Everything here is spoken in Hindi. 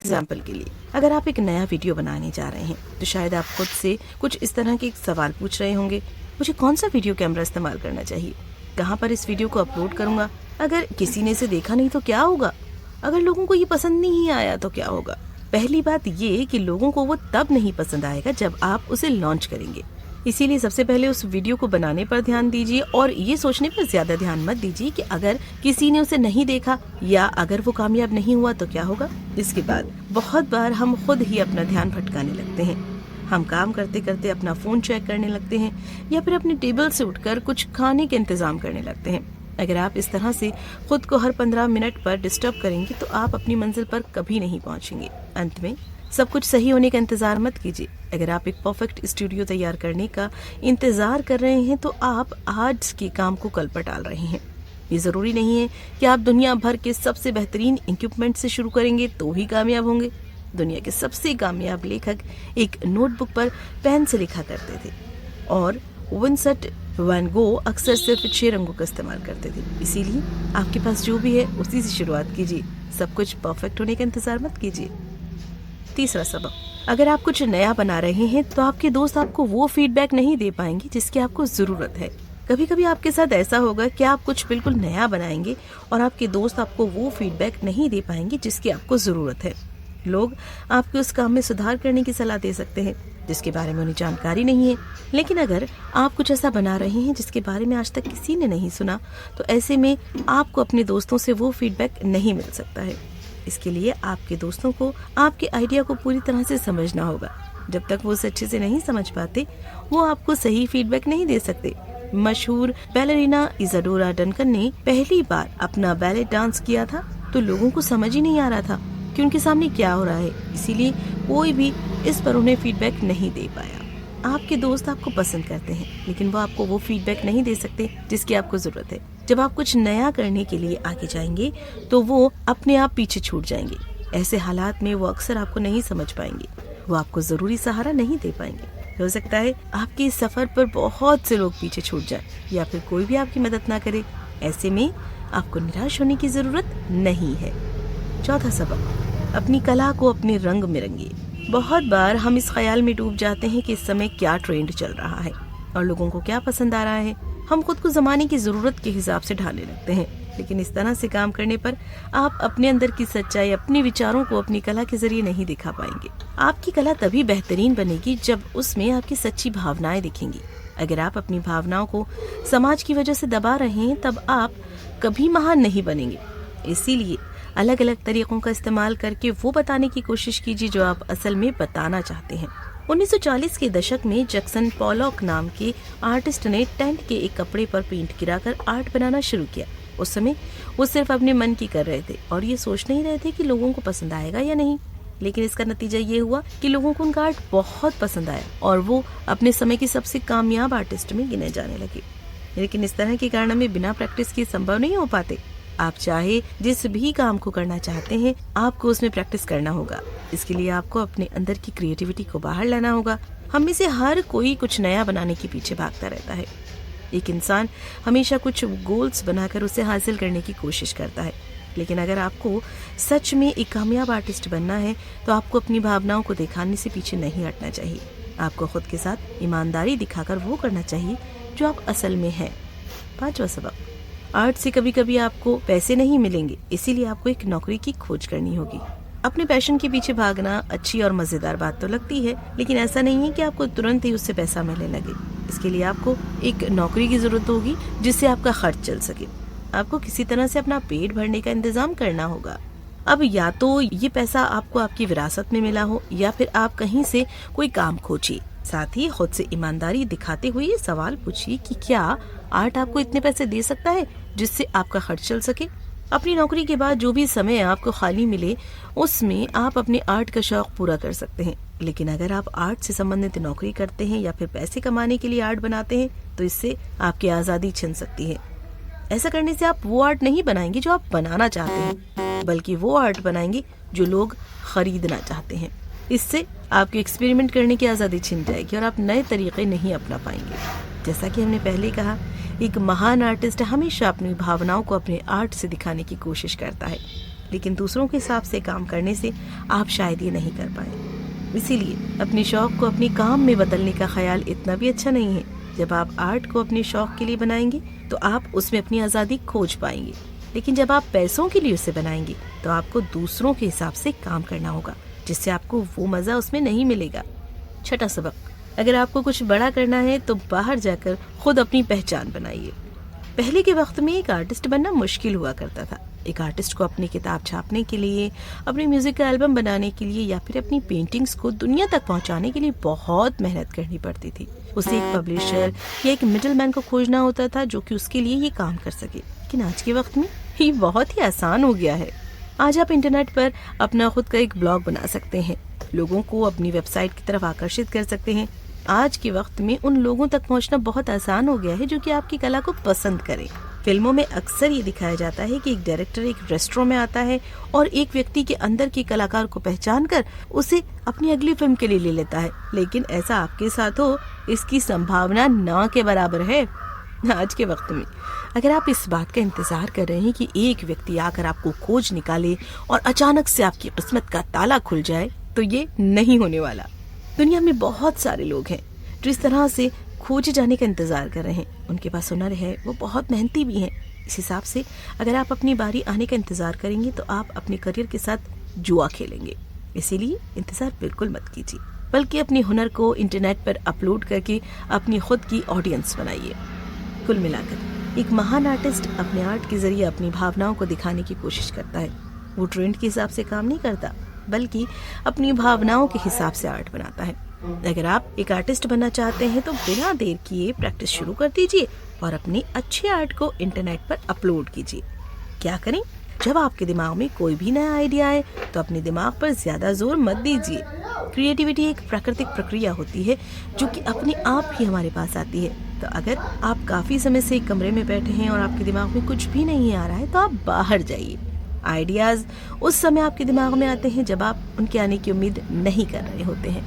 एग्जाम्पल के लिए, अगर आप एक नया वीडियो बनाने जा रहे हैं तो शायद आप खुद से कुछ इस तरह के सवाल पूछ रहे होंगे, मुझे कौन सा वीडियो कैमरा इस्तेमाल करना चाहिए, कहाँ पर इस वीडियो को अपलोड करूंगा, अगर किसी ने इसे देखा नहीं तो क्या होगा, अगर लोगों को ये पसंद नहीं आया तो क्या होगा। पहली बात ये कि लोगों को वो तब नहीं पसंद आएगा जब आप उसे लॉन्च करेंगे। इसीलिए सबसे पहले उस वीडियो को बनाने पर ध्यान दीजिए और ये सोचने पर ज्यादा ध्यान मत दीजिए कि अगर किसी ने उसे नहीं देखा या अगर वो कामयाब नहीं हुआ तो क्या होगा। इसके बाद बहुत बार हम खुद ही अपना ध्यान भटकाने लगते हैं। हम काम करते करते अपना फोन चेक करने लगते हैं या फिर अपने टेबल से उठकर कुछ खाने के इंतजाम करने लगते हैं। अगर आप इस तरह से खुद को हर 15 मिनट पर डिस्टर्ब करेंगे तो आप अपनी मंजिल पर कभी नहीं पहुंचेंगे। अंत में सब कुछ सही होने का इंतजार मत कीजिए। अगर आप एक परफेक्ट स्टूडियो तैयार करने का इंतजार कर रहे हैं तो आप आज के काम को कल पर टाल रहे हैं। ये जरूरी नहीं है कि आप दुनिया भर के सबसे बेहतरीन इक्विपमेंट से शुरू करेंगे तो ही कामयाब होंगे। दुनिया के सबसे कामयाब लेखक एक नोटबुक पर पेन से लिखा करते थे और विंसेंट वैन गो अक्सर सिर्फ 6 रंगों का इस्तेमाल करते थे। इसीलिए आपके पास जो भी है उसी से शुरुआत कीजिए। सब कुछ परफेक्ट होने का इंतजार मत कीजिए। तीसरा सबक, अगर आप कुछ नया बना रहे हैं तो आपके दोस्त आपको वो फीडबैक नहीं दे पाएंगे जिसकी आपको जरूरत है। कभी कभी आपके साथ ऐसा होगा कि आप कुछ बिल्कुल नया बनाएंगे और आपके दोस्त आपको वो फीडबैक नहीं दे पाएंगे जिसकी आपको जरूरत है। लोग आपके उस काम में सुधार करने की सलाह दे सकते हैं जिसके बारे में उन्हें जानकारी नहीं है, लेकिन अगर आप कुछ ऐसा बना रहे हैं जिसके बारे में आज तक किसी ने नहीं सुना तो ऐसे में आपको अपने दोस्तों से वो फीडबैक नहीं मिल सकता है। इसके लिए आपके दोस्तों को आपके आइडिया को पूरी तरह से समझना होगा। जब तक वो उसे अच्छे से नहीं समझ पाते वो आपको सही फीडबैक नहीं दे सकते। मशहूर बैलरीना इजाडोरा डंकन ने पहली बार अपना बैले डांस किया था तो लोगों को समझ ही नहीं आ रहा था कि उनके सामने क्या हो रहा है, इसीलिए कोई भी इस पर उन्हें फीडबैक नहीं दे पाया। आपके दोस्त आपको पसंद करते हैं लेकिन वो आपको वो फीडबैक नहीं दे सकते जिसकी आपको जरूरत है। जब आप कुछ नया करने के लिए आगे जाएंगे तो वो अपने आप पीछे छूट जाएंगे। ऐसे हालात में वो अक्सर आपको नहीं समझ पाएंगे, वो आपको जरूरी सहारा नहीं दे पाएंगे। हो सकता है आपके इस सफर पर बहुत से लोग पीछे छूट जाए या फिर कोई भी आपकी मदद ना करे। ऐसे में आपको निराश होने की जरूरत नहीं है। चौथा सबक, अपनी कला को अपने रंग में रंगिए। बहुत बार हम इस ख्याल में डूब जाते हैं कि इस समय क्या ट्रेंड चल रहा है और लोगों को क्या पसंद आ रहा है। हम खुद को जमाने की जरूरत के हिसाब से ढालने लगते हैं, लेकिन इस तरह से काम करने पर आप अपने अंदर की सच्चाई, अपने विचारों को अपनी कला के जरिए नहीं दिखा पाएंगे। आपकी कला तभी बेहतरीन बनेगी जब उसमें आपकी सच्ची भावनाएं दिखेंगी। अगर आप अपनी भावनाओं को समाज की वजह से दबा रहे हैं तब आप कभी महान नहीं बनेंगे। इसीलिए अलग अलग तरीकों का इस्तेमाल करके वो बताने की कोशिश कीजिए जो आप असल में बताना चाहते हैं। 1940 के दशक में जैक्सन पॉलॉक नाम के आर्टिस्ट ने टेंट के एक कपड़े पर पेंट गिराकर आर्ट बनाना शुरू किया। उस समय वो सिर्फ अपने मन की कर रहे थे और ये सोच नहीं रहे थे कि लोगों को पसंद आएगा या नहीं, लेकिन इसका नतीजा ये हुआ कि लोगों को उनका आर्ट बहुत पसंद आया और वो अपने समय के सबसे कामयाब आर्टिस्ट में गिने जाने लगे। लेकिन इस तरह के कारनामे बिना प्रैक्टिस के संभव नहीं हो पाते। आप चाहे जिस भी काम को करना चाहते हैं आपको उसमें प्रैक्टिस करना होगा। इसके लिए आपको अपने अंदर की क्रिएटिविटी को बाहर लाना होगा। हम में से हर कोई कुछ नया बनाने के पीछे भागता रहता है। एक इंसान हमेशा कुछ गोल्स बनाकर उसे हासिल करने की कोशिश करता है, लेकिन अगर आपको सच में एक कामयाब आर्टिस्ट बनना है तो आपको अपनी भावनाओं को दिखाने से पीछे नहीं हटना चाहिए। आपको खुद के साथ ईमानदारी दिखाकर वो करना चाहिए जो आप असल में हैं। 5वां सबक, आर्ट से कभी कभी आपको पैसे नहीं मिलेंगे, इसीलिए आपको एक नौकरी की खोज करनी होगी। अपने पैशन के पीछे भागना अच्छी और मजेदार बात तो लगती है, लेकिन ऐसा नहीं है कि आपको तुरंत ही उससे पैसा मिलने लगे। इसके लिए आपको एक नौकरी की जरूरत होगी जिससे आपका खर्च चल सके। आपको किसी तरह से अपना पेट भरने का इंतजाम करना होगा। अब या तो ये पैसा आपको आपकी विरासत में मिला हो या फिर आप कहीं से कोई काम खोजिए। साथ ही खुद से ईमानदारी दिखाते हुए ये सवाल पूछिए कि क्या आर्ट आपको इतने पैसे दे सकता है जिससे आपका खर्च चल सके। अपनी नौकरी के बाद जो भी समय आपको खाली मिले उसमें आप अपने आर्ट का शौक पूरा कर सकते हैं। लेकिन अगर आप आर्ट से संबंधित नौकरी करते हैं या फिर पैसे कमाने के लिए आर्ट बनाते हैं तो इससे आपकी आजादी छिन सकती है। ऐसा करने से आप वो आर्ट नहीं बनाएंगे जो आप बनाना चाहते हैं, बल्कि वो आर्ट बनाएंगे जो लोग खरीदना चाहते हैं। इससे आपके एक्सपेरिमेंट करने की आजादी छिन जाएगी और आप नए तरीके नहीं अपना पाएंगे। जैसा कि हमने पहले कहा, एक महान आर्टिस्ट हमेशा अपनी भावनाओं को अपने आर्ट से दिखाने की कोशिश करता है। लेकिन दूसरों के हिसाब से काम करने से आप शायद ये नहीं कर पाए। इसीलिए अपने शौक को अपने काम में बदलने का ख्याल इतना भी अच्छा नहीं है। जब आप आर्ट को अपने शौक के लिए बनाएंगे तो आप उसमें अपनी आज़ादी खोज पाएंगे, लेकिन जब आप पैसों के लिए उसे बनाएंगे तो आपको दूसरों के हिसाब से काम करना होगा, जिससे आपको वो मज़ा उसमें नहीं मिलेगा। छठा सबक, अगर आपको कुछ बड़ा करना है तो बाहर जाकर खुद अपनी पहचान बनाइए। पहले के वक्त में एक आर्टिस्ट बनना मुश्किल हुआ करता था। एक आर्टिस्ट को अपनी किताब छापने के लिए, अपनी म्यूजिक का एल्बम बनाने के लिए या फिर अपनी पेंटिंग्स को दुनिया तक पहुंचाने के लिए बहुत मेहनत करनी पड़ती थी। उसे एक पब्लिशर या एक मिडलमैन को खोजना होता था जो कि उसके लिए ये काम कर सके। लेकिन आज के वक्त में ये बहुत ही आसान हो गया है। आज आप इंटरनेट पर अपना खुद का एक ब्लॉग बना सकते हैं, लोगों को अपनी वेबसाइट की तरफ आकर्षित कर सकते हैं। आज के वक्त में उन लोगों तक पहुंचना बहुत आसान हो गया है जो कि आपकी कला को पसंद करें। फिल्मों में अक्सर ये दिखाया जाता है कि एक डायरेक्टर एक रेस्टोरेंट में आता है और एक व्यक्ति के अंदर के कलाकार को पहचान कर उसे अपनी अगली फिल्म के लिए ले लेता है, लेकिन ऐसा आपके साथ हो इसकी संभावना ना के बराबर है। आज के वक्त में अगर आप इस बात का इंतजार कर रहे हैं कि एक व्यक्ति आकर आपको खोज निकाले और अचानक से आपकी किस्मत का ताला खुल जाए, तो ये नहीं होने वाला। दुनिया में बहुत सारे लोग हैं जो इस तरह से खोजे जाने का इंतजार कर रहे हैं। उनके पास हुनर है, वो बहुत मेहनती भी हैं। इस हिसाब से अगर आप अपनी बारी आने का इंतजार करेंगे तो आप अपने करियर के साथ जुआ खेलेंगे। इसीलिए इंतजार बिल्कुल मत कीजिए, बल्कि अपने हुनर को इंटरनेट पर अपलोड करके अपनी खुद की ऑडियंस बनाइए। कुल मिलाकर एक महान आर्टिस्ट अपने आर्ट के जरिए अपनी भावनाओं को दिखाने की कोशिश करता है। वो ट्रेंड के हिसाब से काम नहीं करता, बल्कि अपनी भावनाओं के हिसाब से आर्ट बनाता है। अगर आप एक आर्टिस्ट बनना चाहते हैं तो बिना देर किए प्रैक्टिस शुरू कर दीजिए और अपनी अच्छे आर्ट को इंटरनेट पर अपलोड कीजिए। क्या करें? जब आपके दिमाग में कोई भी नया आइडिया आए तो अपने दिमाग पर ज्यादा जोर मत दीजिए। क्रिएटिविटी एक प्राकृतिक प्रक्रिया होती है जो कि अपने आप ही हमारे पास आती है। तो अगर आप काफी समय से एक कमरे में बैठे हैं और आपके दिमाग में कुछ भी नहीं आ रहा है तो आप बाहर जाइए। आइडियाज उस समय आपके दिमाग में आते हैं जब आप उनके आने की उम्मीद नहीं कर रहे होते हैं।